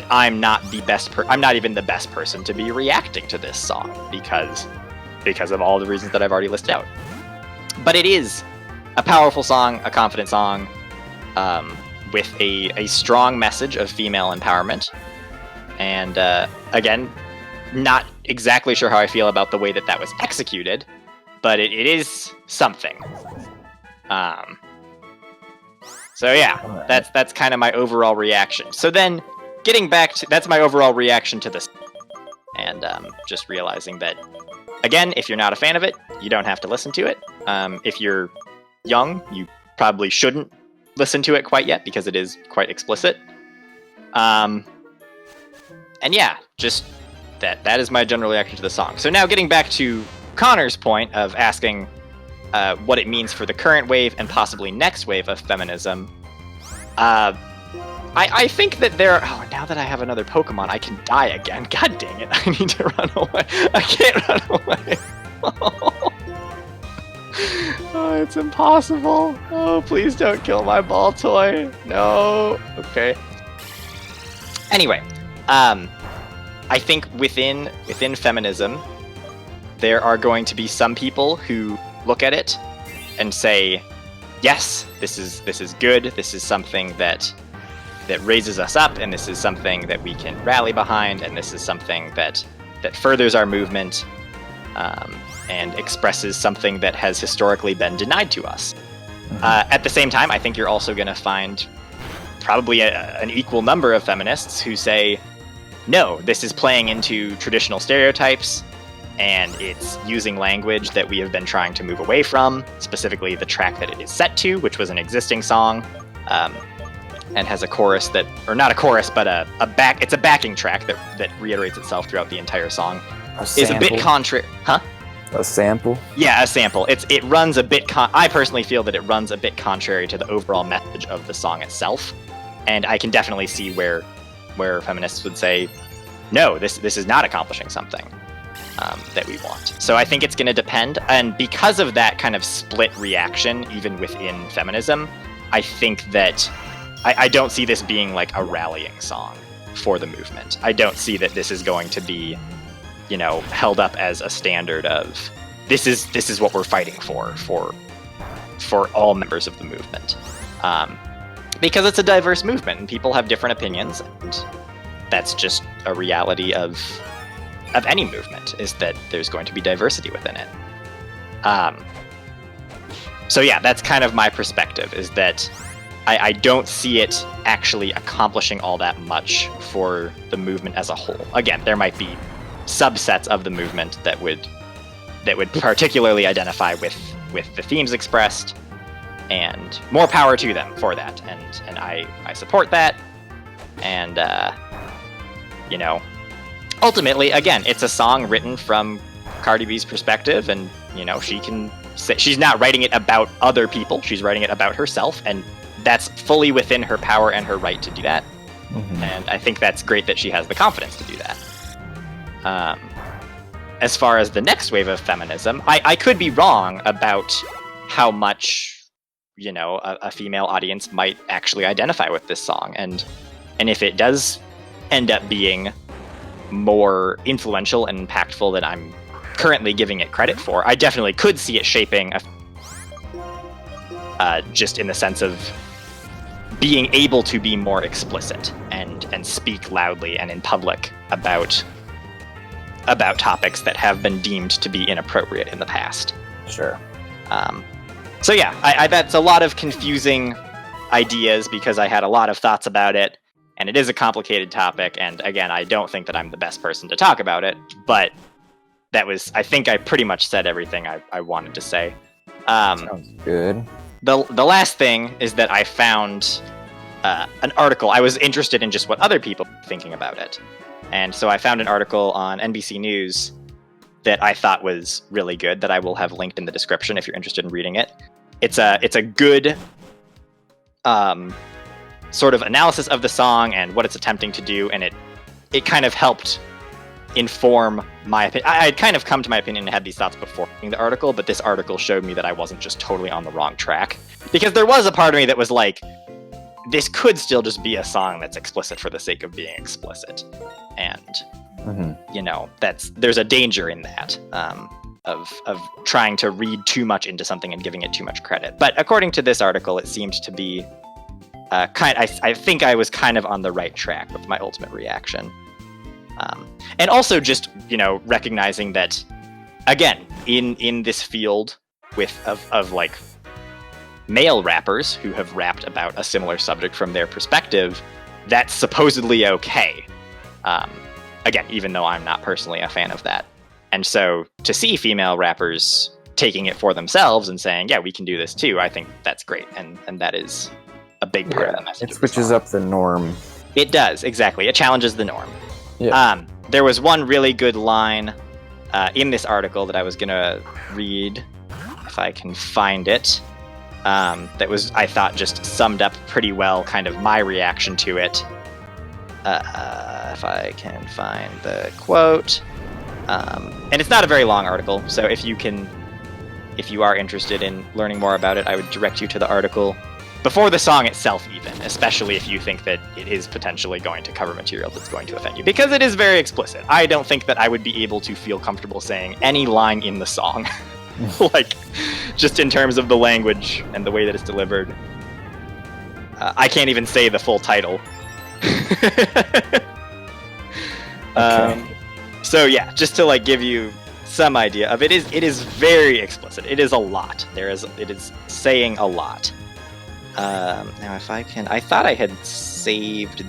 I'm not the best I'm not even the best person to be reacting to this song because of all the reasons that I've already listed out. But it is a powerful song, a confident song, with a strong message of female empowerment. And again, not exactly sure how I feel about the way that was executed, but it is something. So yeah, that's kind of my overall reaction. So then, getting back to, that's my overall reaction to this, and just realizing that, again, if you're not a fan of it, you don't have to listen to it. If you're young, you probably shouldn't listen to it quite yet, because it is quite explicit. And yeah, just that is my general reaction to the song. So now getting back to Connor's point of asking what it means for the current wave and possibly next wave of feminism, I think that now that I have another Pokemon, I can die again. God dang it, I need to run away. I can't run away. Oh, it's impossible. Oh, please don't kill my ball toy. No. Okay. Anyway, I think within feminism, there are going to be some people who look at it and say, yes, this is good. This is something that raises us up, and this is something that we can rally behind, and this is something that furthers our movement, and expresses something that has historically been denied to us. At the same time, I think you're also going to find probably an equal number of feminists who say, no, this is playing into traditional stereotypes, and it's using language that we have been trying to move away from, specifically the track that it is set to, which was an existing song, and has a chorus that, or not a chorus, but it's a backing track that reiterates itself throughout the entire song. Is a bit contrary, huh? A sample? Yeah, a sample. It runs a bit. I personally feel that it runs a bit contrary to the overall message of the song itself, and I can definitely see where feminists would say, no, this is not accomplishing something that we want. So I think it's going to depend, and because of that kind of split reaction, even within feminism, I think that I don't see this being like a rallying song for the movement. I don't see that this is going to be, held up as a standard of this is what we're fighting for all members of the movement, because it's a diverse movement and people have different opinions, and that's just a reality of any movement, is that there's going to be diversity within it. So yeah, that's kind of my perspective, is that I don't see it actually accomplishing all that much for the movement as a whole. Again, there might be subsets of the movement that would particularly identify with the themes expressed, and more power to them for that. And I support that. And ultimately, again, it's a song written from Cardi B's perspective, and she can say, she's not writing it about other people, she's writing it about herself, and that's fully within her power and her right to do that. And I think that's great that she has the confidence to do that. As far as the next wave of feminism, I could be wrong about how much a female audience might actually identify with this song, and if it does end up being more influential and impactful than I'm currently giving it credit for, I definitely could see it shaping just in the sense of being able to be more explicit and speak loudly and in public about topics that have been deemed to be inappropriate in the past. Sure. So yeah, I that's a lot of confusing ideas, because I had a lot of thoughts about it, and it is a complicated topic, and again, I don't think that I'm the best person to talk about it, but I think I pretty much said everything I wanted to say. Sounds good. The last thing is that I found an article. I was interested in just what other people were thinking about it. And so I found an article on NBC News that I thought was really good, that I will have linked in the description if you're interested in reading it. It's a good sort of analysis of the song and what it's attempting to do, and it kind of helped inform my opinion. I had kind of come to my opinion and had these thoughts before reading the article, but this article showed me that I wasn't just totally on the wrong track. Because there was a part of me that was like, this could still just be a song that's explicit for the sake of being explicit. And, you know, there's a danger in that, of trying to read too much into something and giving it too much credit. But according to this article, it seemed to be I think I was kind of on the right track with my ultimate reaction. And also just, you know, recognizing that, again, in this field of like male rappers who have rapped about a similar subject from their perspective, that's supposedly okay. Again, even though I'm not personally a fan of that. And so to see female rappers taking it for themselves and saying, yeah, we can do this too, I think that's great. And that is a big part of the message. It switches up the norm. It does, exactly. It challenges the norm. Yeah. There was one really good line in this article that I was going to read, if I can find it, that was, I thought, just summed up pretty well kind of my reaction to it. If I can find the quote. And it's not a very long article, so if you are interested in learning more about it, I would direct you to the article before the song itself even, especially if you think that it is potentially going to cover material that's going to offend you, because it is very explicit. I don't think that I would be able to feel comfortable saying any line in the song, like, just in terms of the language and the way that it's delivered. I can't even say the full title. Okay. So yeah, just to like give you some idea of it is very explicit. It is a lot. It is saying a lot. Now if I thought I had saved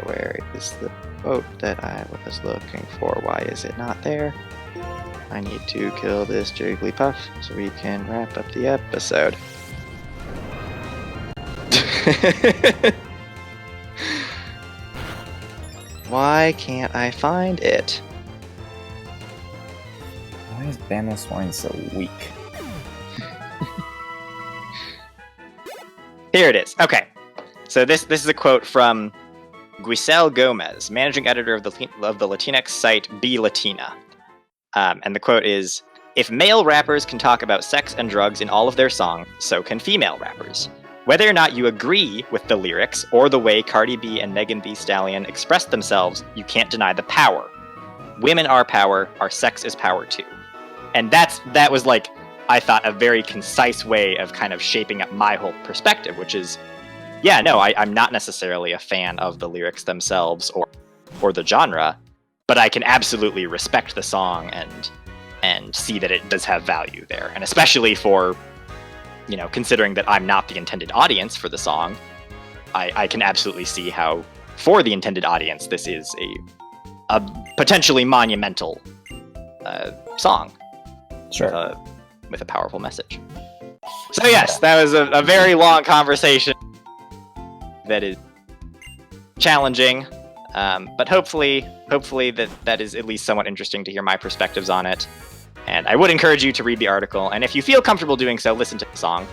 where is the quote that I was looking for? Why is it not there? I need to kill this Jigglypuff so we can wrap up the episode. Why can't I find it? Why is Bama Swine so weak? Here it is. Okay. So this is a quote from Guisel Gomez, managing editor of the Latinx site Be Latina. And the quote is, "If male rappers can talk about sex and drugs in all of their songs, so can female rappers. Whether or not you agree with the lyrics or the way Cardi B and Megan Thee Stallion express themselves, you can't deny the power. Women are power, our sex is power too." And that was like, I thought, a very concise way of kind of shaping up my whole perspective, which is, yeah, no, I'm not necessarily a fan of the lyrics themselves or the genre, but I can absolutely respect the song and see that it does have value there. And especially for, you know, considering that I'm not the intended audience for the song, I can absolutely see how, for the intended audience, this is a potentially monumental song. Sure. With a powerful message. So yes, that was a very long conversation that is challenging, but hopefully that is at least somewhat interesting to hear my perspectives on it. And I would encourage you to read the article, and if you feel comfortable doing so, listen to the song.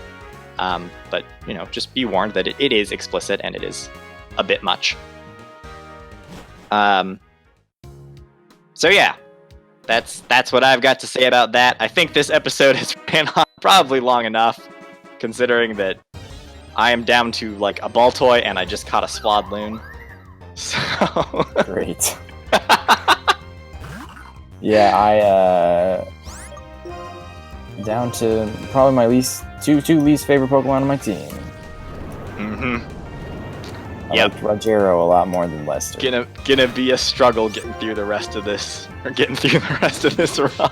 But, you know, just be warned that it is explicit and it is a bit much. So yeah, that's what I've got to say about that. I think this episode has been on probably long enough, considering that I am down to like a ball toy and I just caught a Swadloon. So Great. Yeah, down to probably my two least favorite Pokemon on my team. I Yep. like Rogero a lot more than Lester. Gonna be a struggle getting through the rest of this run.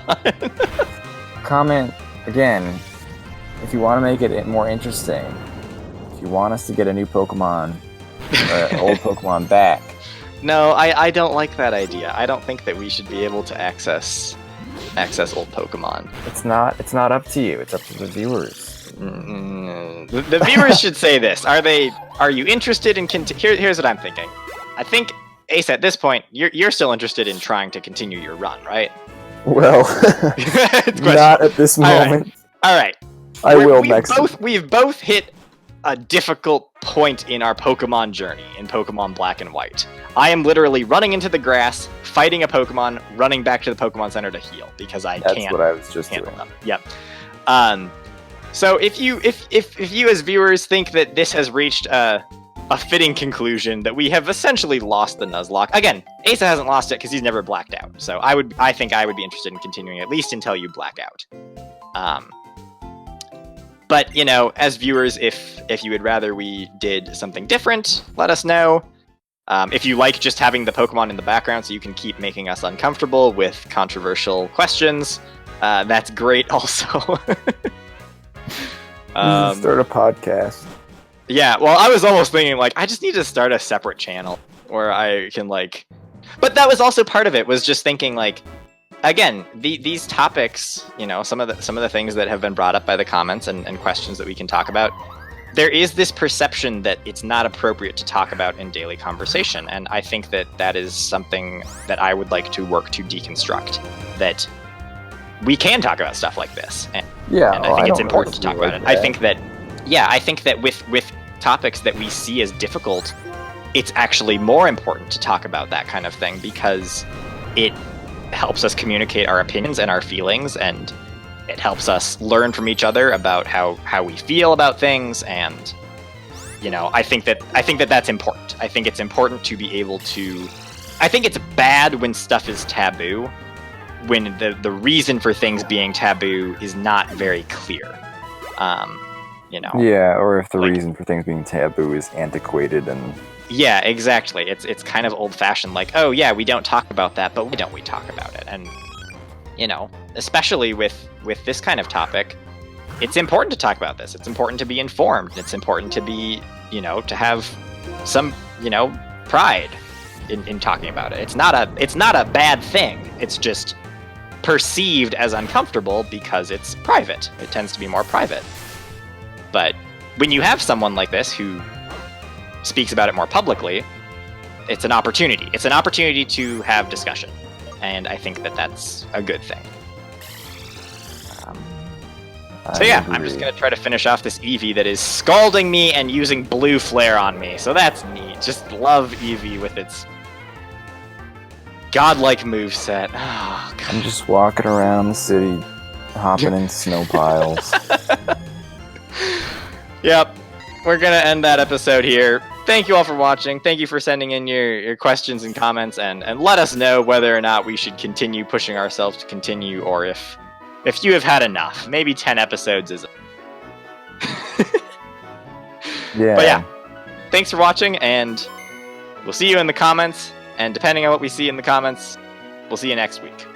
Comment again if you want to make it more interesting. If you want us to get a new Pokemon or old Pokemon back. No, I don't like that idea. I don't think that we should be able to access old Pokemon. It's not up to you. It's up to the viewers. The viewers should say this. Are you interested in here's what I'm thinking. I think, Ace, at this point, you're still interested in trying to continue your run, right? Well, not at this moment. All right. I will next. We've both hit a difficult point in our Pokemon journey in Pokemon Black and White. I am literally running into the grass, fighting a Pokemon, running back to the Pokemon Center to heal because I can't. That's what I was just handle doing. them. Yep. So if you as viewers think that this has reached a fitting conclusion, that we have essentially lost the Nuzlocke. Again, Asa hasn't lost it because he's never blacked out. So I think I would be interested in continuing at least until you black out. But you know, as viewers, if you would rather we did something different, let us know. If you like just having the Pokemon in the background so you can keep making us uncomfortable with controversial questions, that's great also. Start a podcast. Yeah, well, I was almost thinking, like, I just need to start a separate channel where I can, like... But that was also part of it, was just thinking, like, again, these topics, you know, some of the things that have been brought up by the comments and questions that we can talk about, there is this perception that it's not appropriate to talk about in daily conversation, and I think that is something that I would like to work to deconstruct, that we can talk about stuff like this, and I think it's important to talk about it. I think that with topics that we see as difficult, it's actually more important to talk about that kind of thing because it helps us communicate our opinions and our feelings, and it helps us learn from each other about how we feel about things, and you know, I think that that's important. I think it's important to be able to... I think it's bad when stuff is taboo, when the reason for things being taboo is not very clear. You know. Yeah, or if the reason for things being taboo is antiquated and... Yeah, exactly. It's kind of old-fashioned, like, oh yeah, we don't talk about that, but why don't we talk about it? And, you know, especially with this kind of topic, it's important to talk about this. It's important to be informed. It's important to be, you know, to have some, you know, pride in talking about it. It's not a bad thing. It's just perceived as uncomfortable because it's private. It tends to be more private. But when you have someone like this who speaks about it more publicly, it's an opportunity. It's an opportunity to have discussion. And I think that that's a good thing. So yeah, I'm just going to try to finish off this Eevee that is scalding me and using blue flare on me. So that's neat. Just love Eevee with its godlike moveset. Oh, God. I'm just walking around the city, hopping in snow piles. Yep. We're going to end that episode here. Thank you all for watching. Thank you for sending in your questions and comments, and let us know whether or not we should continue pushing ourselves to continue, or if you have had enough. Maybe 10 episodes is... Yeah. But yeah, thanks for watching, and we'll see you in the comments, and depending on what we see in the comments, we'll see you next week.